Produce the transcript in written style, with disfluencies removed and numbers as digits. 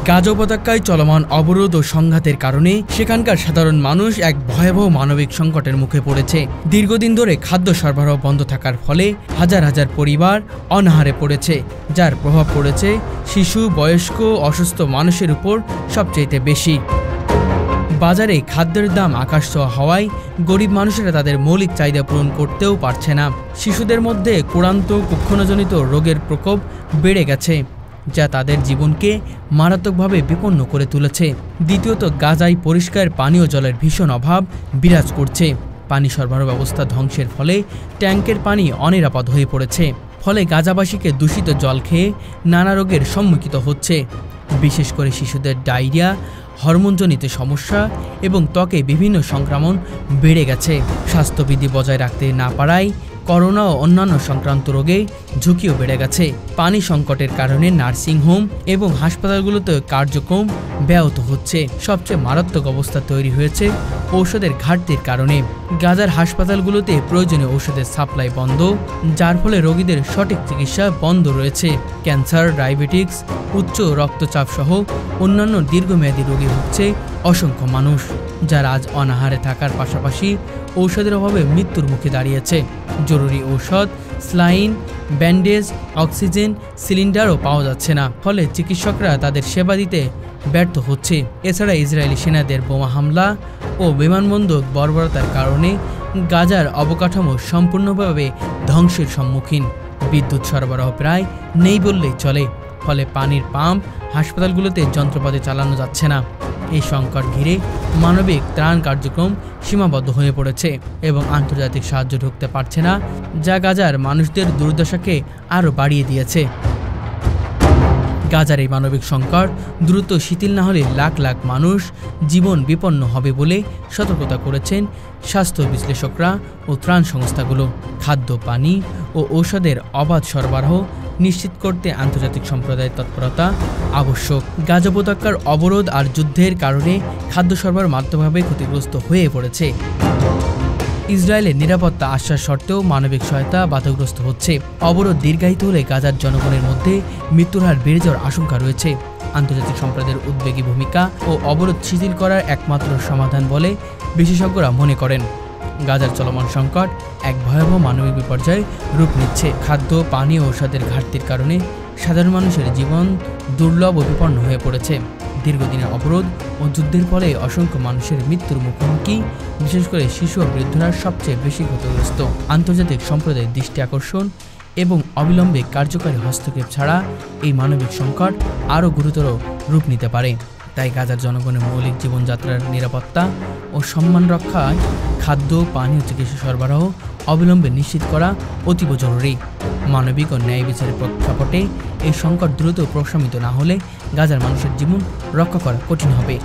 গাজা উপত্যকায় চলমান অবরোধ ও সংঘাতের কারণে সেখানকার সাধারণ মানুষ এক ভয়াবহ মানবিক সংকটের মুখে পড়েছে। দীর্ঘদিন ধরে খাদ্য সরবরাহ বন্ধ থাকার ফলে হাজার হাজার পরিবার অনাহারে পড়েছে, যার প্রভাব পড়েছে শিশু, বয়স্ক, অসুস্থ মানুষের উপর সবচেয়ে বেশি। বাজারে খাদ্যের দাম আকাশ ছোঁয়া হওয়ায় গরিব মানুষেরা তাদের মৌলিক চাহিদা পূরণ করতেও পারছে না। শিশুদের মধ্যে কোড়ান্ত কুক্ষণজনিত রোগের প্রকোপ বেড়ে গেছে, যা তাদের জীবনকে মারাত্মকভাবে বিপন্ন করে তুলেছে। দ্বিতীয়ত, গাজায় পরিষ্কার পানীয় জলের ভীষণ অভাব বিরাজ করছে। পানি সরবরাহ ব্যবস্থা ধ্বংসের ফলে ট্যাঙ্কের পানি অনিরাপদ হয়ে পড়েছে, ফলে গাজাবাসীকে দূষিত জল খেয়ে নানা রোগের সম্মুখীন হচ্ছে। বিশেষ করে শিশুদের ডায়রিয়া, হরমোনজনিত সমস্যা এবং ত্বকে বিভিন্ন সংক্রমণ বেড়ে গেছে। স্বাস্থ্যবিধি বজায় রাখতে না পারায় করোনা ও অন্যান্য সংক্রান্ত রোগে ঝুঁকিও বেড়ে গেছে। পানি সংকটের কারণে নার্সিংহোম এবং হাসপাতালগুলোতে কার্যক্রম ব্যাহত হচ্ছে। সবচেয়ে মারাত্মক অবস্থা তৈরি হয়েছে ঔষধের ঘাটতির কারণে। গাজার হাসপাতালগুলোতে প্রয়োজনীয় ঔষধের সাপ্লাই বন্ধ, যার ফলে রোগীদের সঠিক চিকিৎসা বন্ধ রয়েছে। ক্যান্সার, ডায়াবেটিক্স, উচ্চ রক্তচাপ সহ অন্যান্য দীর্ঘমেয়াদী রোগে ভুগছে অসংখ্য মানুষ, যারা আজ অনাহারে থাকার পাশাপাশি ঔষধের অভাবে মৃত্যুর মুখে দাঁড়িয়েছে। জরুরি ঔষধ, স্লাইন, ব্যান্ডেজ, অক্সিজেন সিলিন্ডারও পাওয়া যাচ্ছে না, ফলে চিকিৎসকরা তাদের সেবা দিতে ব্যর্থ হচ্ছে। এছাড়া ইসরায়েলি সেনাদের বোমা হামলা ও বিমানবন্দর বর্বরতার কারণে গাজার অবকাঠামো সম্পূর্ণভাবে ধ্বংসের সম্মুখীন। বিদ্যুৎ সরবরাহ প্রায় নেই বললেই চলে, ফলে পানির পাম্প, হাসপাতালগুলোতে যন্ত্রপাতি চালানো যাচ্ছে না। এই সংকট ঘিরে মানবিক ত্রাণ কার্যক্রম সীমাবদ্ধ হয়ে পড়েছে এবং আন্তর্জাতিক সাহায্য ঢুকতে পারছে না, যা গাজার মানুষদের দুর্দশাকে আরও বাড়িয়ে দিয়েছে। গাজার এই মানবিক সংকট দ্রুত শিথিল না হলে লাখ লাখ মানুষ জীবন বিপন্ন হবে বলে সতর্কতা করেছেন স্বাস্থ্য বিশ্লেষকরা ও ত্রাণ সংস্থাগুলো। খাদ্য, পানি ও ঔষধের অবাধ সরবরাহ নিশ্চিত করতে আন্তর্জাতিক সম্প্রদায়ের তৎপরতা আবশ্যক। গাজা উপত্যকার অবরোধ আর যুদ্ধের কারণে খাদ্য সরবরাহ মারাত্মকভাবে ক্ষতিগ্রস্ত হয়ে পড়েছে। ইসরায়েলের নিরাপত্তা আশ্বাস সত্ত্বেও মানবিক সহায়তা বাধাগ্রস্ত হচ্ছে। অবরোধ দীর্ঘায়িত হলে গাজার জনগণের মধ্যে মৃত্যুর হার বেড়ে যাওয়ার আশঙ্কা রয়েছে। আন্তর্জাতিক সম্প্রদায়ের উদ্বেগী ভূমিকা ও অবরোধ শিথিল করার একমাত্র সমাধান বলে বিশেষজ্ঞরা মনে করেন। গাজার চলমান সংকট এক ভয়াবহ মানবিক বিপর্যয়ে রূপ নিচ্ছে। খাদ্য, পানি ও ঔষধের ঘাটতির কারণে সাধারণ মানুষের জীবন দুর্লভ ও বিপন্ন হয়ে পড়েছে। দীর্ঘদিনের অবরোধ ও যুদ্ধের ফলে অসংখ্য মানুষের মৃত্যুর মুখোমুখি, বিশেষ করে শিশু ও বৃদ্ধরা সবচেয়ে বেশি ক্ষতিগ্রস্ত। আন্তর্জাতিক সম্প্রদায়ের দৃষ্টি আকর্ষণ এবং অবিলম্বে কার্যকরী হস্তক্ষেপ ছাড়া এই মানবিক সংকট আরও গুরুতর রূপ নিতে পারে। তাই গাজার জনগণের মৌলিক জীবনযাত্রার নিরাপত্তা ও সম্মান রক্ষায় খাদ্য, পানি ও চিকিৎসা সরবরাহ অবিলম্বে নিশ্চিত করা অতীব জরুরি। মানবিক ও ন্যায় বিচারের প্রেক্ষাপটে এই সংকট দ্রুত প্রশমিত না হলে গাজার মানুষের জীবন রক্ষা করা কঠিন হবে।